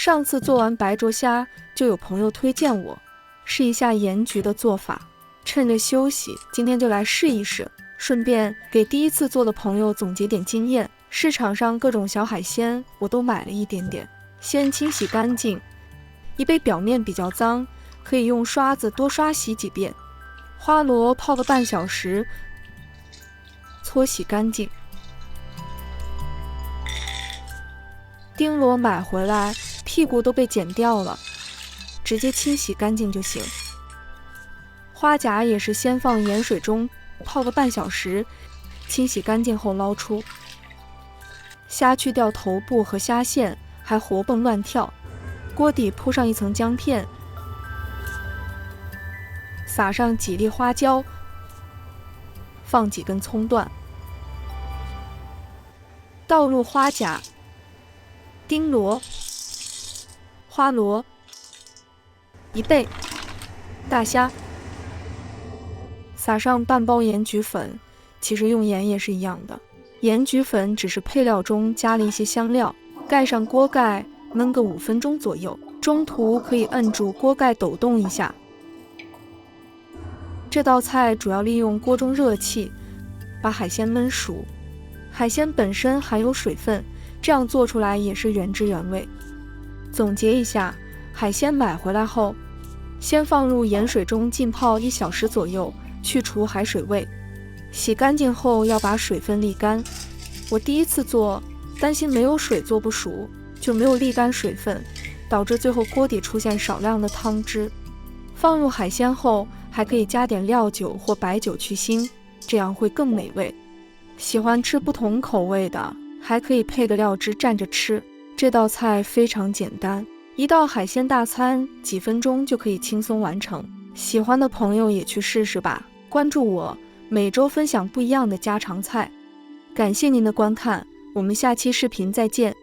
上次做完白灼虾，就有朋友推荐我试一下盐焗的做法，趁着休息，今天就来试一试，顺便给第一次做的朋友总结点经验。市场上各种小海鲜我都买了一点点，先清洗干净。一杯表面比较脏，可以用刷子多刷洗几遍。花螺泡个半小时，搓洗干净。丁螺买回来，屁股都被剪掉了，直接清洗干净就行。花甲也是先放盐水中泡个半小时，清洗干净后捞出。虾去掉头部和虾线，还活蹦乱跳。锅底铺上一层姜片，撒上几粒花椒，放几根葱段，倒入花甲、丁螺、花螺、贻贝、大虾，撒上半包盐焗粉，其实用盐也是一样的。盐焗粉只是配料中加了一些香料，盖上锅盖，焖个5分钟左右，中途可以摁住锅盖抖动一下。这道菜主要利用锅中热气把海鲜焖熟，海鲜本身含有水分，这样做出来也是原汁原味。总结一下，海鲜买回来后，先放入盐水中浸泡1小时左右，去除海水味。洗干净后要把水分沥干。我第一次做，担心没有水做不熟，就没有沥干水分，导致最后锅底出现少量的汤汁。放入海鲜后，还可以加点料酒或白酒去腥，这样会更美味。喜欢吃不同口味的，还可以配个料汁蘸着吃。这道菜非常简单，一道海鲜大餐几分钟就可以轻松完成。喜欢的朋友也去试试吧。关注我，每周分享不一样的家常菜。感谢您的观看，我们下期视频再见。